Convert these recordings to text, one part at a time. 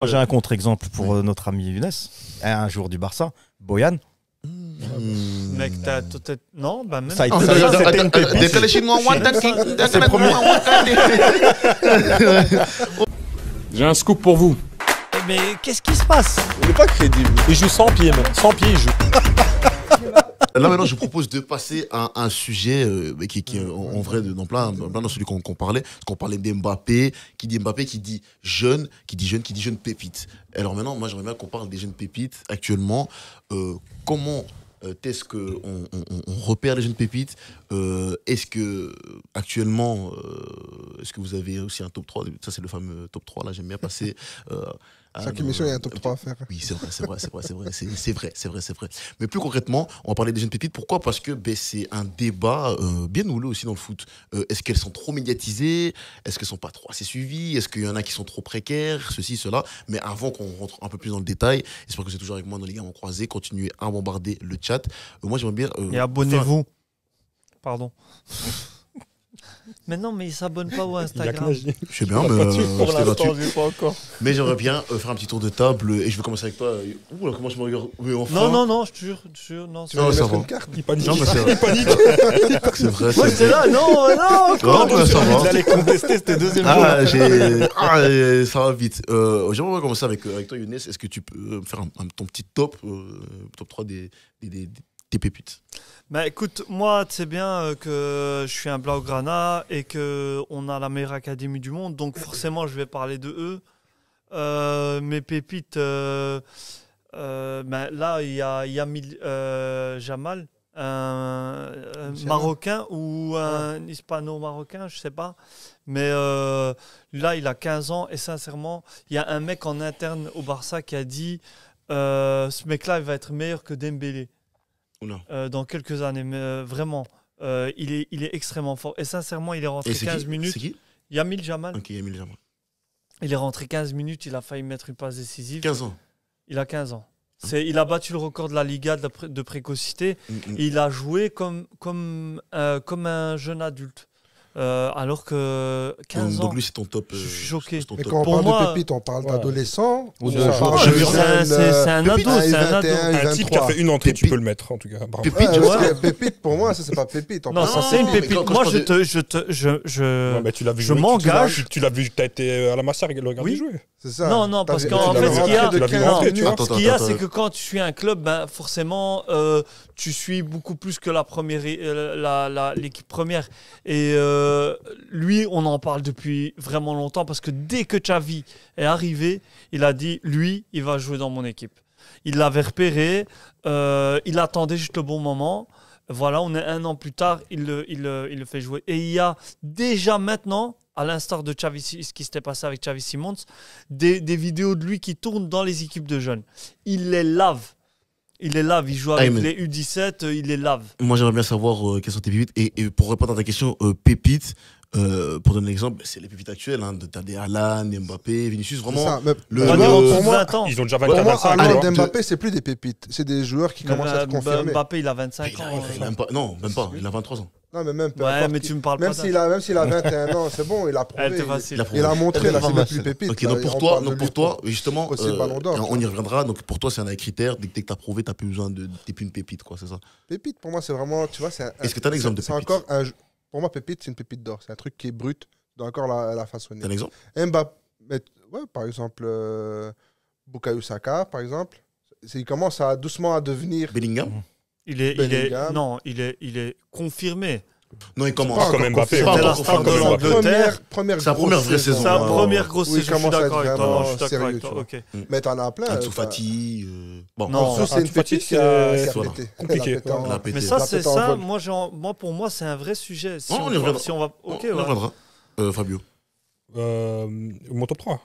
J'ai un contre-exemple pour notre ami Younes, un joueur du Barça, Boyan. Mec, t'as peut-être. Non, bah même. Ça a été c'était une pépite. Dès que les Chinois C'est le premier. J'ai un scoop pour vous. Mais qu'est-ce qui se passe? Il n'est pas crédible. Il joue sans pied, même. Sans pied, il joue. Là maintenant, je propose de passer à un sujet qui est en vrai dans plein dans celui qu'on parlait. Parce qu'on parlait d'Mbappé, qui dit jeune, qui dit jeune pépite. Alors maintenant, moi j'aimerais bien qu'on parle des jeunes pépites actuellement. Comment est-ce qu'on repère les jeunes pépites? Est-ce que actuellement, est-ce que vous avez aussi un top 3? Ça c'est le fameux top 3 là, j'aime bien passer. Chaque émission, il y a un top 3 à faire. Oui, c'est vrai. Mais plus concrètement, on va parler des jeunes pépites. Pourquoi? Parce que c'est un débat bien houleux aussi dans le foot. Est-ce qu'elles sont trop médiatisées? Est-ce qu'elles sont pas trop assez suivies? Est-ce qu'il y en a qui sont trop précaires? Ceci, cela. Mais avant qu'on rentre un peu plus dans le détail, j'espère que vous êtes toujours avec moi dans les Gamins Croisés. Continuez à bombarder le chat. Moi, j'aimerais bien... Et abonnez-vous. Pardon. Mais non, mais il s'abonne pas au Instagram. Je sais bien, mais pour l'instant, j'ai pas encore. Mais j'aimerais bien faire un petit tour de table et je vais commencer avec toi. Ouh là, comment je me regarde? Mais enfin... Non, je te jure, non. Tu vas ça mettre va. une carte. Il panique. Non, mais c'est Il panique. C'est vrai. Moi, j'étais là, non, Non, mais ça va. Il allait contester, c'était deuxième jour. Ça va vite. J'aimerais commencer avec toi, Younes. Est-ce que tu peux me faire ton petit top 3 des pépites? Bah écoute, moi, tu sais bien que je suis un Blaugrana et qu'on a la meilleure académie du monde, donc forcément, je vais parler de eux. Mes pépites, là, il y a Yamil Jamal, un Marocain ou un Hispano-Marocain, je sais pas. Mais là, il a 15 ans et sincèrement, il y a un mec en interne au Barça qui a dit ce mec-là, il va être meilleur que Dembélé. Dans quelques années, mais vraiment, il est extrêmement fort. Et sincèrement, il est rentré 15 minutes. C'est qui? Yamil Jamal. Ok, Yamil Jamal. Il est rentré 15 minutes, il a failli mettre une passe décisive. 15 ans. Il a 15 ans. Il a battu le record de la Liga de précocité. Et il a joué comme un jeune adulte. Alors que 15 ans. Donc lui, c'est ton top. Je suis choqué. Mais quand on parle de pépite, on parle d'adolescent ou de joueur. C'est un ado. C'est un ado. Un type qui a fait une entrée, tu peux le mettre en tout cas. Pépite, pour moi, ça c'est pas pépite. Non, ça c'est une pépite. Moi, je m'engage. Tu l'as vu, tu as été à la Massargue et le regarder jouer. C'est ça. Non, parce qu'en fait, ce qu'il y a, c'est que quand tu suis un club, ben, forcément, tu suis beaucoup plus que l'équipe première. Et lui, on en parle depuis vraiment longtemps parce que dès que Xavi est arrivé, il a dit, lui, il va jouer dans mon équipe. Il l'avait repéré, il attendait juste le bon moment. Voilà, on est 1 an plus tard, il le fait jouer. Et il y a déjà maintenant, à l'instar de Xavi, ce qui s'était passé avec Xavi Simons, des vidéos de lui qui tournent dans les équipes de jeunes. Il les lave. Il joue avec les U17, il les lave. Moi, j'aimerais bien savoir quelles sont tes pépites. Et pour répondre à ta question, pépites, pour donner un exemple, c'est les pépites actuelles. T'as des Haaland, Mbappé, Vinicius, vraiment. Pour moi, ils ont déjà 20 ans. Haaland, Mbappé, c'est plus des pépites. C'est des joueurs qui commencent à être confirmés. Mbappé, il a 25 ans. Non, même pas. Il a 23 ans. Non, mais même mais tu me parles pas. Même s'il a 21 ans, c'est bon, il a prouvé. Il a montré, là, c'est le plus pépite. Ok, donc pour toi, justement, on y reviendra. Donc pour toi, c'est un des critères. Dès que t'as prouvé, t'as plus besoin de. T'es plus une pépite, quoi, c'est ça? Pépite, pour moi, c'est vraiment. Tu vois, est-ce que t'as un exemple de pépite? Pour moi, pépite, c'est une pépite d'or. C'est un truc qui est brut, doit encore la façonner. T'as un exemple? Mbappé, par exemple, Bukayo Saka, par exemple. Il commence doucement à devenir. Bellingham? Il est confirmé. Non, il commence. Pas comme Mbappé. C'est la star de l'Angleterre. Sa première vraie saison. Sa première grosse saison. Je suis d'accord avec toi. Je suis d'accord avec toi. Mais t'en as plein. Ansu Fati. Non, c'est une pépite qui a pété. Compliqué. Mais ça, c'est ça. Moi, pour moi, c'est un vrai sujet. On y reviendra. On reviendra. Fabio. Mon top 3.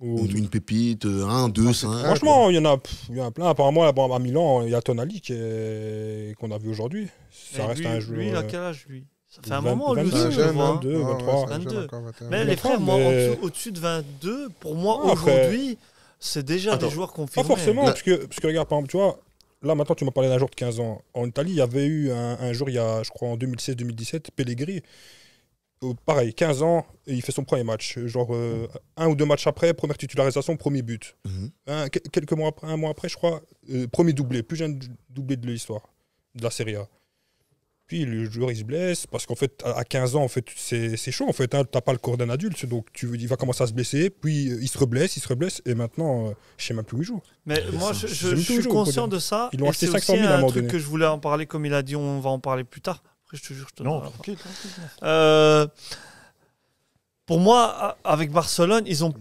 Une pépite, 1, 2, 5. Franchement, il y en a plein. Apparemment, à Milan, il y a Tonali qu'on a vu aujourd'hui. Ça reste un joueur. Lui, il a quel âge, lui? Ça fait un moment, lui aussi. 22, 23. 22. Mais les frères, moi, au-dessus de 22, pour moi, aujourd'hui, c'est déjà des joueurs confirmés. Pas forcément, parce que regarde, par exemple, tu vois, là, maintenant, tu m'as parlé d'un joueur de 15 ans. En Italie, il y avait eu un jour, il y a, je crois, en 2016-2017, Pellegrini. pareil, 15 ans, et il fait son premier match. Genre, 1 ou 2 matchs après, première titularisation, premier but. Quelques mois après, 1 mois après, je crois, premier doublé, plus jeune doublé de l'histoire, de la Serie A. Puis le joueur, il se blesse, parce qu'en fait, à 15 ans, en fait, c'est chaud, en fait. Hein, t'as pas le corps d'un adulte, donc il va commencer à se blesser, puis il se reblesse, et maintenant, je sais même plus où il joue. Mais moi, je suis conscient de ça. Ils l'ont acheté 500 000 à à un un moment truc donné. que je voulais en parler, comme il a dit, on va en parler plus tard. Après, je te jure, je te Non, donne la tranquille. parole. Pour moi, avec Barcelone, ils ont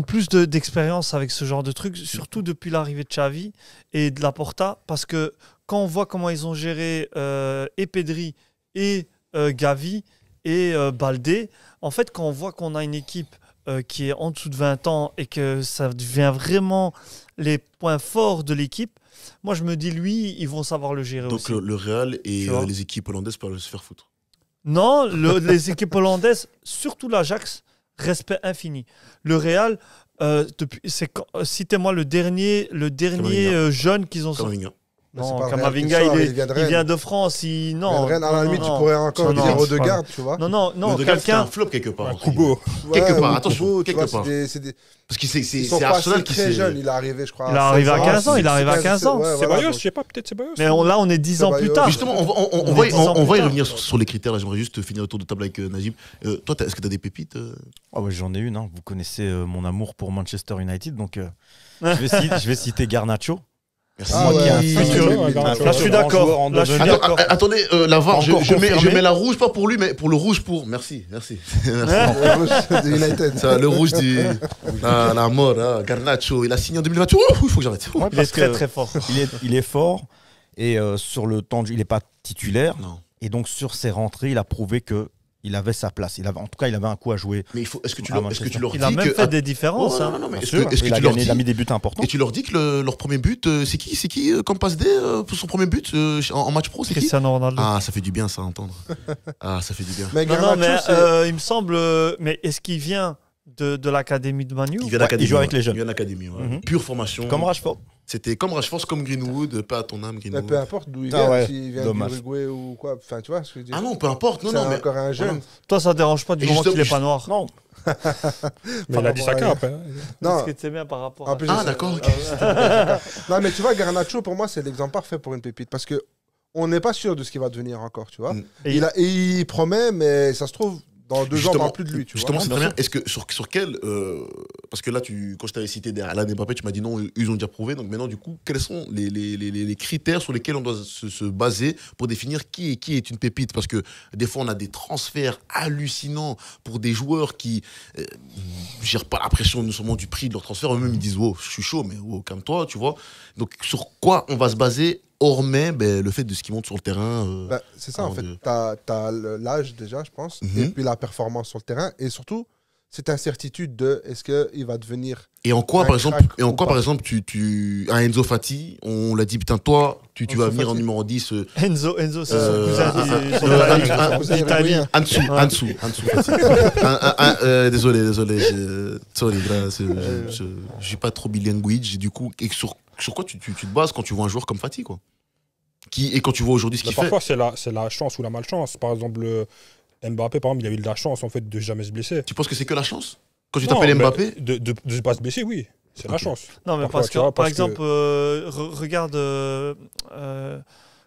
plus d'expérience avec ce genre de trucs, surtout depuis l'arrivée de Xavi et de Laporta, parce que quand on voit comment ils ont géré et Pedri et Gavi et Baldé, en fait, quand on voit qu'on a une équipe qui est en dessous de 20 ans et que ça devient vraiment les points forts de l'équipe, moi je me dis, lui, ils vont savoir le gérer aussi. Donc le Real et les équipes hollandaises peuvent se faire foutre. Non, les équipes hollandaises, surtout l'Ajax, respect infini. Le Real, citez-moi le dernier jeune qu'ils ont sorti. Kamavinga. Non, pas Kamavinga, Real qui il sort, il vient de France. Non, Rennes, à la limite, tu pourrais encore Non, dire non, Odegaard, tu vois. Non, Odegaard, c'est quelqu'un. un flop quelque part. Kubo. Quelque part, ou attention, Kubo, tu quelque vois, part. Parce que Ils c'est sont Arsenal passés qui très s'est... jeune, il est arrivé, je crois. Il est arrivé à 15 ans, il arrive à 15 ans. C'est Bayos, je sais pas, peut-être c'est Bayos. Mais là, on est 10 ans plus tard. Justement, on va y revenir sur les critères. Là, j'aimerais juste finir le tour de table avec Najib. Toi, est-ce que tu as des pépites J'en ai une. Hein. Vous connaissez mon amour pour Manchester United. Donc, je vais citer Garnacho. Merci. Là, je suis d'accord. Attendez, la VAR, je confirmé. mets la rouge, pas pour lui, mais pour le rouge pour. Merci. Le rouge de United. Ça, le rouge la mort, hein. Garnacho, il a signé en 2028. Il faut que j'arrête. Il est très très fort. Il est fort. Et sur le temps de jeu, il n'est pas titulaire. Non. Et donc, sur ses rentrées, il a prouvé qu'il avait sa place. En tout cas, il avait un coup à jouer. Mais est-ce que tu leur dis Il a même fait des différences. Non, mais Bien est-ce sûr. que Il a tu leur gagné, dis il a mis des buts importants. et tu leur dis que leur premier but, c'est qui comme passe D pour son premier but en match pro, c'est qui? Cristiano Ronaldo. Ah, ça fait du bien ça à entendre. Ah, ça fait du bien. Mais Non, mais Garnacho, il me semble. Mais est-ce qu'il vient de l'académie de Manu? Il vient d'académie. il joue avec les jeunes. Il vient d'académie, ouais. Mhm. Pure formation. Comme Rashford. C'était comme Rashford, comme Greenwood, pas à ton âme, mais Greenwood. peu importe d'où il Ah vient, ouais, s'il vient dommage. d'Uruguay ou quoi. Enfin, tu vois ce que je dis. Ah non, peu importe. Non, C'est non, mais. encore un jeune. Toi, ça te dérange pas du Et moment qu'il justement- est pas noir? Non. Mais il a dit Saka après. Non. Parce que c'est bien par rapport En à. plus, Ah, je- d'accord, ok. Non, mais tu vois, Garnacho, pour moi, c'est l'exemple parfait pour une pépite. Parce que on n'est pas sûr de ce qu'il va devenir encore, tu vois. Mm. Et Il promet, mais ça se trouve, dans 2 ans, on Justement- parle plus de lui, tu vois. Justement, c'est très bien. Est-ce que sur quel. Parce que là, quand je t'avais cité Alain Mbappé, tu m'as dit non, ils ont déjà prouvé. Donc maintenant, du coup, quels sont les critères sur lesquels on doit se baser pour définir qui est une pépite? Parce que des fois, on a des transferts hallucinants pour des joueurs qui ne gèrent pas la pression non seulement du prix de leur transfert. Eux-mêmes, ils disent oh, je suis chaud, mais oh, calme-toi, tu vois. Donc sur quoi on va se baser? Hormis le fait de ce qui monte sur le terrain. Bah, c'est ça, en avant fait. de- T'as l'âge déjà, je pense, Mhm. et puis la performance sur le terrain, et surtout, cette incertitude de est-ce qu'il va devenir. Et en quoi, Un par exemple, crack ou pas. un Enzo Fati, on l'a dit, putain, toi, tu Enzo vas venir Fati. en numéro 10. Enzo, c'est son Euh, cousin d'Italie. Ansu Fati. Désolé, sorry, gars, je suis pas trop bilinguage, du coup, et sur quoi tu te bases quand tu vois un joueur comme Fati, quoi? Et quand tu vois aujourd'hui ce Mais qu'il fait. parfois, c'est la chance ou la malchance. Par exemple, Mbappé, par exemple, il a eu de la chance en fait de jamais se blesser. Tu penses que c'est que la chance? Quand tu Non, t'appelles mais Mbappé? de ne pas se blesser, oui. C'est la Ok. chance. Non, mais Parfois, parce tu vois, que, par parce que- exemple, regarde,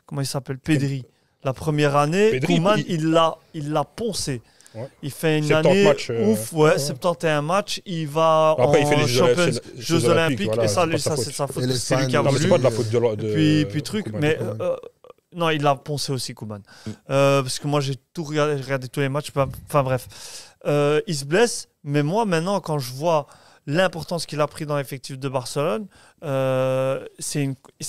comment il s'appelle, Pedri. La première année, Pedri, Koeman, il- il l'a poncé. Ouais. Il fait une 70 année matchs, ouf, ouais, ouais. 71 matchs. Il va Après, il fait en les Jeux Olympiques, voilà, et ça, c'est pas sa c'est faute. sa faute. Et parce que C'est lui qui a l'Espagne, Non, mais c'est voulu. pas de la faute de. Puis truc, Koeman. mais Koeman. non, il l'a poncé aussi, Koeman. Parce que moi, j'ai tout regardé tous les matchs. Enfin bref, il se blesse. Mais moi, maintenant, quand je vois l'importance qu'il a pris dans l'effectif de Barcelone, c'est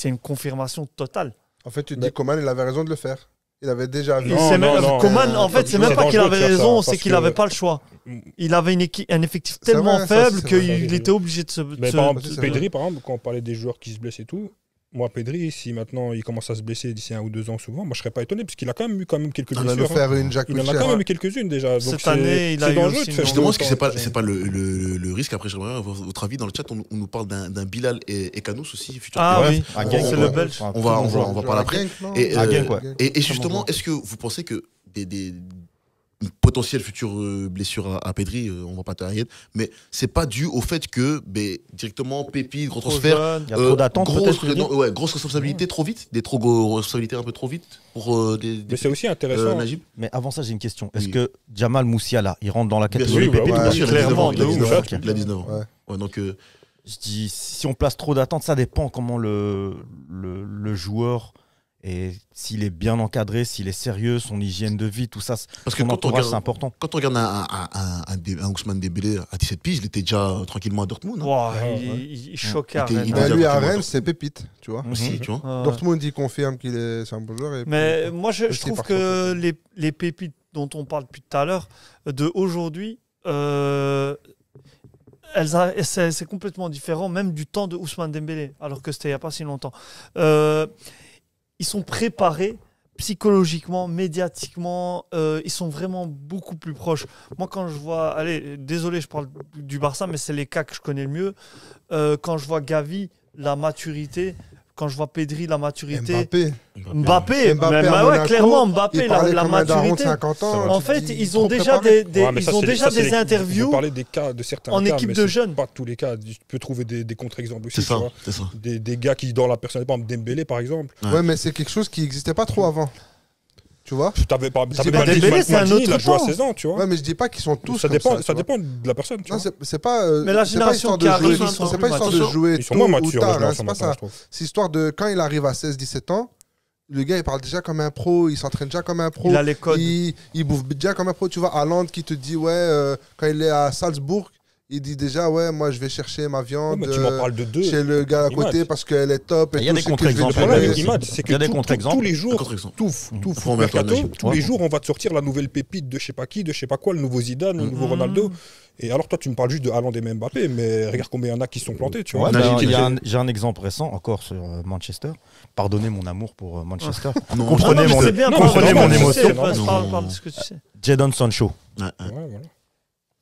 une confirmation totale. En fait, tu te dis, Coman, il avait raison de le faire. Il avait déjà vu. Non, C'est non, même- non, Koeman, en fait, c'est même c'est pas qu'il dangereux de avait faire ça, raison, c'est parce qu'il que- n'avait pas le choix. Il avait un effectif C'est tellement vrai, ça, faible c'est vrai. qu'il était obligé de se. Mais se- par exemple, c'est Pedri, par exemple, quand on parlait des joueurs qui se blessent et tout, moi, Pedri, si maintenant il commence à se blesser d'ici 1 ou 2 ans souvent, moi je serais pas étonné, parce qu'il a quand même eu quelques Il va blessures. nous faire une Jack Il en a Wilshere. quand même eu quelques-unes déjà. Donc Cette c'est- année, il a c'est eu dangereux aussi de une faire Justement, jouer est-ce que autant. c'est pas le risque? Après, j'aimerais avoir votre avis. Dans le chat, on nous parle d'un Bilal et Kanous aussi, futur Ah joueur. oui, À Genk, c'est ouais. le Belge. On va parler après. Et Et justement, est-ce que vous pensez que une potentielle future blessure à Pedri, on va pas t'inquiéter, mais c'est pas dû au fait que directement Pépi, gros transfert, il y a trop d'attentes, grosse responsabilité trop vite, des trop grosses responsabilités un peu trop vite pour Mais c'est aussi intéressant. Najib. Mais avant ça, j'ai une question. Est-ce Oui. que Jamal Moussiala, il rentre dans la Bien catégorie sûr, Pépite bien ou pas sûr, clairement, il a 19 ans. Ok. Il a 19 ans. Ouais. Ouais, donc, Je dis, si on place trop d'attentes, ça dépend comment le joueur et s'il est bien encadré, s'il est sérieux, son hygiène de vie, tout ça, parce que son entourage, c'est important. quand on regarde un Ousmane Dembélé à 17 piges, il était déjà tranquillement à Dortmund. Hein. Wow, Ouais, il choquait à Il était- Rennes. il Mais était- lui, à déjà Rennes, c'est pépite, tu vois. Aussi, tu vois. Ouais. Dortmund, il confirme c'est un bon joueur. Et Mais puis- moi, je aussi trouve par que les pépites dont on parle depuis tout à l'heure, de aujourd'hui, c'est complètement différent, même du temps de Ousmane Dembélé, alors que c'était il n'y a pas si longtemps. Ils sont préparés psychologiquement, médiatiquement, ils sont vraiment beaucoup plus proches. Moi, quand je vois, allez, désolé, je parle du Barça, mais c'est les cas que je connais le mieux. Quand je vois Gavi, la maturité. Quand je vois Pedri, la maturité. Mbappé, Mbappé à ouais, Monaco, clairement, Mbappé, il parlait la comme un daron de maturité. 50 ans. En tu fait, te dis, ils ont trop déjà préparé. des interviews Vous parlez des cas de certains en cas, équipe mais de c'est jeunes. Pas tous les cas. Tu peux trouver des contre-exemples aussi. C'est ça, tu vois. c'est ça. Des gars qui, dans la personnalité, par exemple, Dembélé, par exemple. Ouais, mais c'est quelque chose qui n'existait pas trop avant. Tu vois. T'avais pas Dembélé, c'est un autre il a joué à temps. 16 ans, tu vois. Ouais, mais je dis pas qu'ils sont tous ça comme dépend, tu ça vois. dépend de la personne, tu Non, vois. c'est pas. Mais la c'est pas génération histoire qui de arrive, jouer. ils sont C'est plus pas histoire de matures. jouer Ils sont tôt moins ou matures, tard. la hein, génération C'est pas maintenant, ça. je trouve. C'est histoire de quand il arrive à 16-17 ans, le gars il parle déjà comme un pro, il s'entraîne déjà comme un pro. Il a les codes. Il bouffe déjà comme un pro. Tu vois, Haaland qui te dit, ouais, quand il est à Salzbourg, il dit déjà, ouais, moi je vais chercher ma Ouais, viande mais tu m'en parles de deux. chez le gars à côté Imad. parce qu'elle est top. Il y a des c'est que je vais contre-exemples. Le lui problème donner. avec Imad, c'est Il y a des que contre-exemples. tous les jours, Contre-exemple. tout Faut en mettre un mercato, Najib. tous les jours, on va te sortir la nouvelle pépite de je sais pas qui, de je sais pas quoi, le nouveau Zidane, le nouveau Mhm. Ronaldo. Et alors toi, tu me parles juste de Haaland et Mbappé, mais regarde combien il y en a qui sont plantés, tu vois. Ouais, Najib, j'ai un exemple récent encore sur Manchester. Pardonnez mon amour pour Manchester. Non, Comprenez Ah non, mon- mais c'est bien, non, parle- comprenez parle mon de ce que tu sais, émotion. parle de ce que tu sais. Jadon Sancho. Ouais, ouais. Ouais, voilà.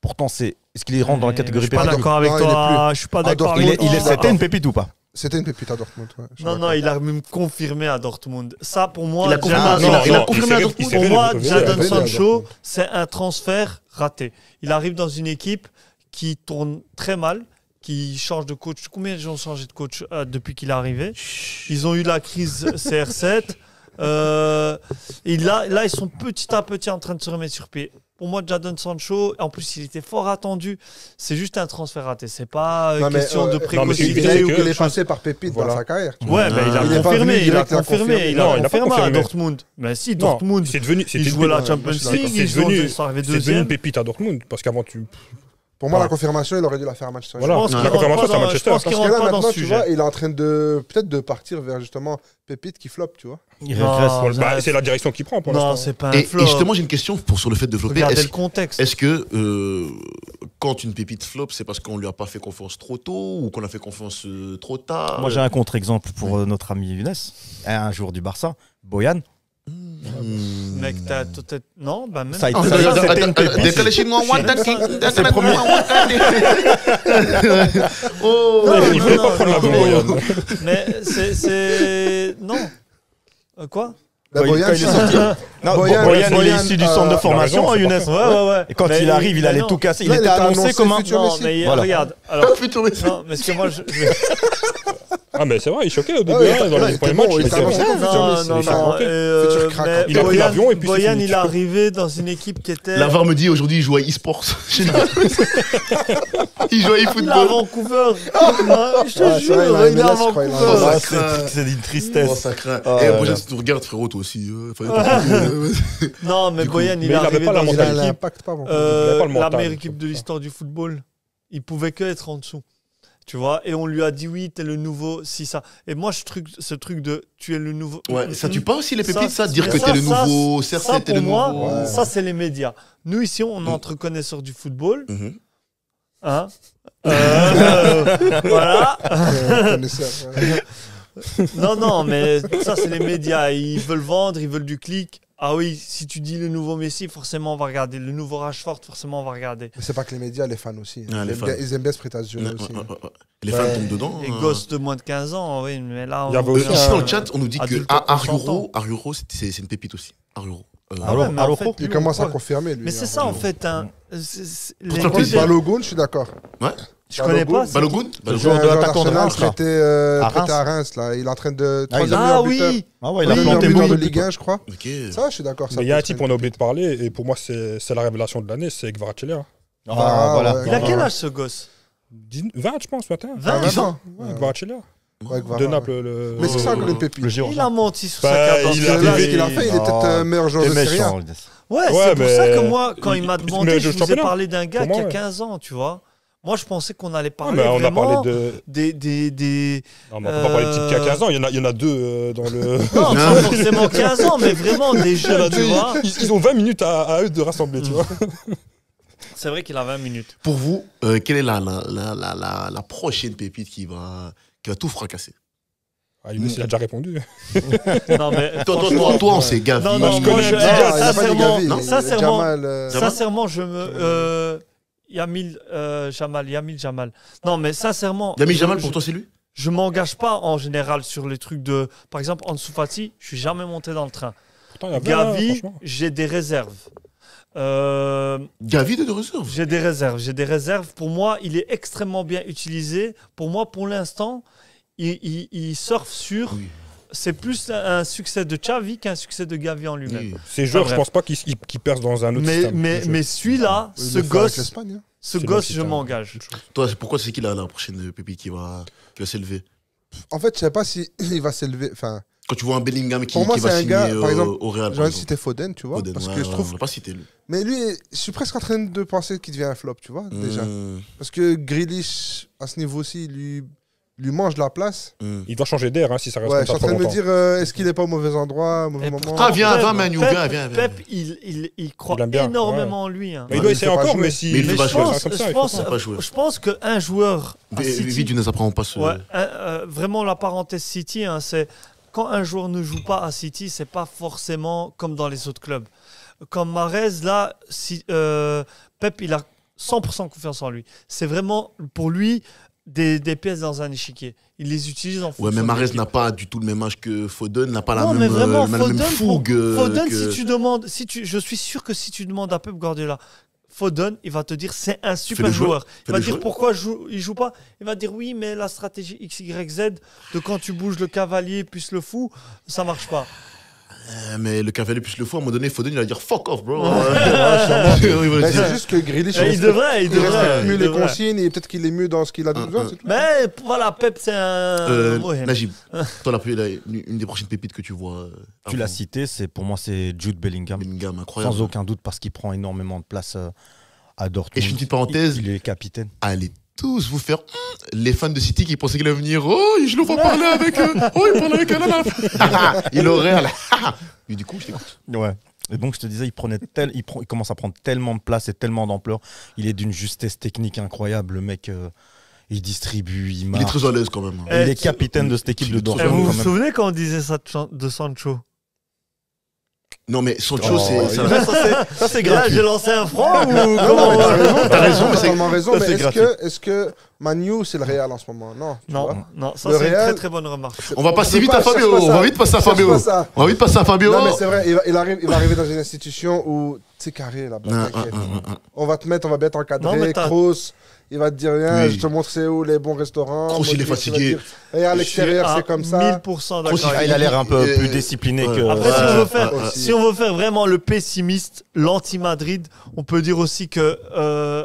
Pourtant, est-ce qu'il rentre dans la Je catégorie suis pas pépite d'accord avec Non, il est toi. Je suis pas À d'accord Dortmund, avec toi. C'était une pépite ou pas? C'était une pépite à Dortmund. Ouais, je suis Non, d'accord. non, il a même confirmé à Dortmund. Ça, pour moi, Il a confirmé, Jadon- il a non, confirmé il à s'est- Dortmund. il s'est pour moi, révélé, Jadon révélé à Sancho, Dortmund. c'est un transfert raté. Il arrive dans une équipe qui tourne très mal, qui change de coach. Combien de gens ont changé de coach depuis qu'il est arrivé? Ils ont eu la crise CR7. Et là, ils sont petit à petit en train de se remettre sur pied. Pour moi, Jadon Sancho, en plus, il était fort attendu. C'est juste un transfert raté. C'est pas Non, mais, question de non, mais précocité c'est Il ou que- est quelque chose. passé par pépite Voilà. dans sa carrière. tu Ouais, vois. ben, il a Il est pas confirmé, venu il a direct, il a confirmé, confirmé. il a Non, il a pas confirmé à confirmé. Dortmund. Mais si, Non, Dortmund, c'est devenu, il jouait la Champions moi, je suis League, c'est ils ont devenu, sont arrivés c'est devenu deuxième. une pépite à Dortmund, parce qu'avant tu. Pour moi, Ouais. la confirmation, il aurait dû la faire à Manchester Voilà. United. Je pense La qu'il rentre confirmation, pas c'est à dans- Manchester. je pense qu'il Parce que rentre là, pas dans maintenant, ce tu sujet. vois, il est en train de peut-être de partir vers justement pépite qui flop, tu vois. Il Non. régresse. Bah, c'est la direction qu'il prend pour Non, l'instant. c'est pas un Et flop. justement, j'ai une question sur le fait de flopper. Regardez le contexte. Est-ce que quand une pépite flop, c'est parce qu'on lui a pas fait confiance trop tôt ou qu'on a fait confiance trop tard? Moi, j'ai un contre-exemple pour notre ami Younes, un joueur du Barça, Boyan. Mec, t'as peut-être. Non, bah même. Ça a été- Ah, c'était une pépite. Décalé chinois, C'est le premier. Oh, Non, Il non, faut non, pas prendre la non, bonne mais- Boyan. Mais c'est. Non. Quoi? Bah, Quand il Boyan, est sorti. Non, Boyan, Boyan, il est Boyan, issu du centre de formation, raison, c'est Younes. parfait. Ouais, ouais, ouais. Et quand Mais- il arrive, il mais allait non. tout casser. Il Là, il était était annoncé annoncé comme un. futur Non, Messi. mais Voilà. regarde. Alors, Putain, mais non, mais ce que moi, je. Ah, mais c'est vrai, il choquait au début. Ah ouais, hein, dans là, les il premiers était bon, matchs. il il était était annoncé bon. comme futur Non, Messi. non, Il s'est non. raconté. Futur crack. Mais Il a pris Boyan- l'avion et puis c'est Boyan, fini, il tu est vois. arrivé dans une équipe qui était. la VAR me dit aujourd'hui il joue à e-sports. Il joue à Il est à e-football. Vancouver. Non, je te Ah, c'est jure, vrai, il a il est à MLS, je crois, il a Vancouver. MLS. ça craint. C'est une Oh, tristesse. ça craint. Oh Et là Bojan, là. si tu nous regardes, frérot, toi aussi. Fallait t'écouter. Non, mais Du coup, Boyan, mais il il est avait arrivé pas la dans une Il a mentalité. équipe. l'impact pas bon. Il avait pas le mental, La meilleure je équipe trouve. de l'histoire du football. Il pouvait que être en dessous. Tu vois, et on lui a dit oui, t'es le nouveau, si ça. Et moi, ce truc de tu es le nouveau. Ouais, ça tue pas aussi les pépites, ça? Ça, Dire que ça, t'es le ça, nouveau Ça, CR7, t'es pour le moi, nouveau. ça, c'est les médias. Nous, ici, on est entre connaisseurs du football. Mhm. Hein voilà. Connaisseur, ouais. Non, non, mais ça, c'est les médias. Ils veulent vendre, ils veulent du clic. Ah oui, si tu dis le nouveau Messi, forcément, on va regarder. Le nouveau Rashford, forcément, on va regarder. Mais c'est pas que les médias, les fans aussi. Ah, les fans. Ils aiment bien se prêter à ce jeu Ouais, aussi. ouais, ouais. Les fans tombent dedans. Les gosses de moins de 15 ans, oui, mais là, Il y avait on... aussi Ici dans le chat, on nous dit que Adulte Aruro, consentant. c'est une pépite aussi. Aruro. mais en fait, Il lui, commence on à croit- confirmer, lui. Mais c'est hein. ça, en fait. Les Pourtant, deux plus, Balogun, je suis d'accord. je connais pas. c'est Balogun qui Le joueur de l'attaquant de d'Arsenal Reims, là. prêté à Reims, là. Il est en train de. Ah, il troisième a- meilleur Ah buteur. oui. Ah ouais, il a Troisième planté meilleur buteur beaucoup de Ligue 1, je crois. Ok. Ça, je suis d'accord. Mais il y a un type, on a oublié de parler, et pour moi, c'est la révélation de l'année, c'est Kvaratskhelia. Ah, voilà. ouais. Il a quel âge, ce gosse 20, je pense, ce matin. 20 20 ans. Ouais, Kvaratskhelia. Ouais, De Varane, ouais. Naples. Le... Mais c'est ça encore une pépite. Le Il Géorgien. a menti sur Bah, sa carte il d'identité. a Là, fait- ce qu'il a fait, il est peut-être Ah, meilleur joueur T'es de Serie A. méchant. Ouais, Ouais, c'est pour mais- ça que moi, quand il m'a Mais demandé, le je vous ai championnat. parlé d'un gars Pour moi, qui a ouais. 15 ans, tu vois. Moi, je pensais qu'on allait Ah, parler mais on a vraiment parlé de. des... Non, mais on peut pas parler de petites qui a 15 ans, il y en a deux dans le. Non, pas forcément 15 ans, mais vraiment des Il y en jeunes, a tu deux, vois. ils ont 20 minutes à eux de rassembler, tu vois. C'est vrai qu'il a 20 minutes. Pour vous, quelle est la prochaine pépite qui va tout fracasser? Ah, Younes, il a déjà répondu. Non, mais Toi, on sait Gavi. Non, non, je moi, connais je, un petit gars, il a pas dit sincèrement, Gavi, non, il- sincèrement, Jamal, sincèrement, je me... Yamil Jamal. Non, mais sincèrement... Yamil Jamal, pour toi, c'est lui? Je m'engage pas en général sur les trucs de... Par exemple, Ansu Fati, je suis jamais monté dans le train. Pourtant, il y a 20, Gavi, franchement. j'ai des réserves. Gavi de réserve. J'ai des réserves. Pour moi, il est extrêmement bien utilisé. Pour moi, pour l'instant, il surfe sur... Oui. C'est plus un succès de Xavi qu'un succès de Gavi en lui-même. Oui. Ces joueurs, bref. je pense pas qu'ils percent dans un autre système. Mais celui-là, il ce le fait avec gosse, l'Espagne, hein. ce C'est gosse, le je système. m'engage. Toi, pourquoi c'est qui la prochaine pépite qui va s'élever? En fait, je sais pas si il va s'élever. Enfin, Quand tu vois un Bellingham qui Pour moi, va c'est un signer gars, par exemple, au Real, j'ai par envie de exemple. citer Foden, tu vois. Foden, Parce ouais, que je ouais, trouve. on va pas citer lui. Mais lui, je suis presque en train de penser qu'il devient un flop, tu vois, déjà. Mmh, Parce que Grealish, à ce niveau-ci, lui mange la place. mmh. Il doit changer d'air hein, si ça reste Ouais, je comme suis ça en train trop de me longtemps. dire, est-ce qu'il est pas au mauvais endroit, au mauvais Et moment pourtant, Ah, viens, Pep, Manu, Pep, viens. Pep, il croit Il aime bien, énormément en lui. Hein. Mais il Ouais, doit il essayer fait pas encore, jouer. mais si. Mais il Mais faut pas je jouer. pense, Comme ça, je il faut pense, pas. pas jouer. je pense qu'un joueur à City, Vite, Younes, après on passe. ouais, vraiment la parenthèse City, hein, c'est quand un joueur ne joue pas à City, c'est pas forcément comme dans les autres clubs. Comme Mahrez, là, Pep, il a 100% confiance en lui. C'est vraiment pour lui des pièces dans un échiquier. Il les utilise en fonction. Ouais, mais de Mahrez l'équipe. n'a pas du tout le même âge que Foden, n'a pas la Non, même, mais vraiment, la même fougue. Foden, que- si tu demandes, je suis sûr que si tu demandes à Pep Guardiola, Foden, il va te dire c'est un super Fais-le jouer. joueur. Il Fais-le va dire jouer. pourquoi il joue pas. Il va dire oui, mais la stratégie XYZ de quand tu bouges le cavalier plus le fou, ça marche pas. Mais le cavalier plus le fou, à un moment donné, Foden, il va dire fuck off, bro. Ouais. Il va Mais dire- c'est juste que Grealish, Il devrait, il respecte mieux il les devrait. consignes et peut-être qu'il est mieux dans ce qu'il a besoin, c'est tout. Mais voilà, Pep, c'est un. Mohem. Najib, toi, une des prochaines pépites que tu vois. Tu l'as cité, pour moi, c'est Jude Bellingham. Bellingham, incroyable. Sans aucun doute, parce qu'il prend énormément de place à Dortmund. Et je fais une petite parenthèse. Il est capitaine. Allez tous vous faire les fans de City qui pensaient qu'il allait venir. Oh, je le vois parler avec eux. Oh, il parle avec un nana. Il aurait. Et du coup, je t'écoute. Ouais. Et donc, je te disais, il commence à prendre tellement de place et tellement d'ampleur. Il est d'une justesse technique incroyable. Le mec, il distribue, il Il est marque. très à l'aise quand même. Il est capitaine de cette équipe de Et Dortmund. vous quand vous même. souvenez quand on disait ça de Sancho? Non, mais Sancho, Oh, c'est. Ça, c'est Là, gratuit. j'ai lancé un franc ou Non, comment mais t'as raison, mais c'est- totalement raison. ça, Mais c'est gratuit. est-ce que Manu, c'est le Real en ce moment? Non. tu Non, vois. non, ça Le c'est une Real- très très bonne remarque. On va passer Je vite sais à pas, Fabio. cherche pas On va ça. vite passer à Cherche Fabio. pas ça. On va vite passer à Fabio. Non, mais c'est vrai, il va arriver dans une institution où c'est carré là-bas. t'inquiète. On va bien t'encadrer. Non, mais t'as- Kroos, il va te dire rien, Oui. je te montre c'est où les bons restaurants. Kroos, il est Modric, va te fatigué. dire, regarde, à l'extérieur, Je suis c'est comme à ça. 1000% d'accord. Trop Ah, avec il a vous. l'air un peu plus discipliné Ouais. que. Après, Ouais. si on veut faire vraiment le pessimiste, l'anti-Madrid, on peut dire aussi que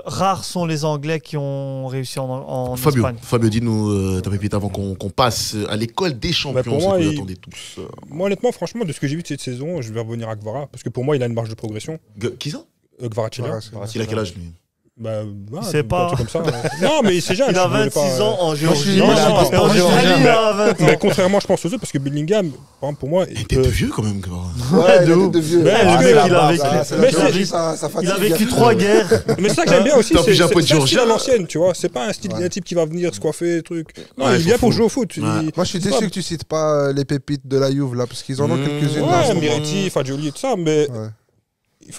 rares sont les Anglais qui ont réussi en Espagne. Fabio, dis-nous ta pépite avant qu'on passe à l'école des champions. Bah, pour ce moi, que vous il- attendez tous. Moi, honnêtement, franchement, de ce que j'ai vu de cette saison, je vais revenir à Kvara. Parce que pour moi, il a une marge de progression. Qui ça Kvaratskhelia. Voilà, Il a quel âge lui Bah, C'est un pas- truc comme ça. Non, mais c'est jeune. Il a je voulais 26 pas, ans en je Géorgie. suis- non, Et non, en non, Italie, il a 20 ans. Mais contrairement, je pense aux autres, parce que Bellingham, par exemple, pour moi, Il était vieux quand même. Kvara. Ouais, de il ouf. était de vieux. Mais le Ah, mec, c'est la il a base, vécu- hein, c'est la mais Géorgie, c'est- ça fatigue. Il a vécu 3 guerres. Mais c'est ça que j'aime bien aussi. T'es en plus, j'ai un pote C'est un style géorgien. à l'ancienne, tu vois. C'est pas un style Ouais. d'un type qui va venir se coiffer, truc. Non, Ouais, il il vient faut pour fou. jouer au foot. Ouais. Il- Moi, je suis c'est déçu pas- que tu cites pas les pépites de la Juve, là, parce qu'ils en ont Mmh. quelques-unes. là, en Ouais, ce moment. Miretti, Fagioli et tout ça, mais Ouais.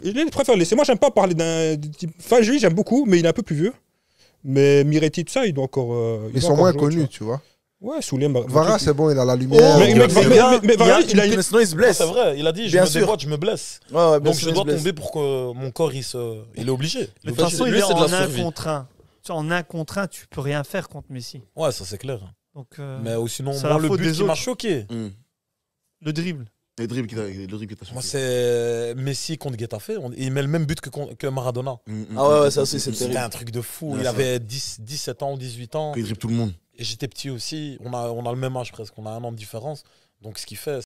je préfère laisser. Moi, j'aime pas parler d'un type. Fagioli, j'aime beaucoup, mais il est un peu plus vieux. Mais Miretti, tout ça, il doit encore. Ils sont moins connus, tu vois. Ouais, Souley. Varane, c'est bon, il a la lumière. Mais Varane, il a une. Sinon, il se blesse. C'est vrai, il a dit, je Bien me sûr. déboîte, je me blesse. Ouais, Donc je dois tomber pour que mon corps, il est obligé. De toute façon, il Lui, est c'est de en la 1 survie. contre 1. En 1 contre 1, tu peux rien faire contre Messi. Ouais, ça c'est clair. Donc, Mais sinon, c'est moi, la le faute but des qui m'a autres. choqué, Le dribble. Le dribble qui t'a moi, choqué. c'est Messi contre Getafe. Il met le même but que Maradona. Ah ouais, ça aussi, c'est C'était terrible. un truc de fou. Ouais, Il ça. avait 17 ans ou 18 ans. Il dribble tout le monde. Et j'étais petit aussi. On a le même âge presque. On a 1 an de différence. Donc ce qu'il fait,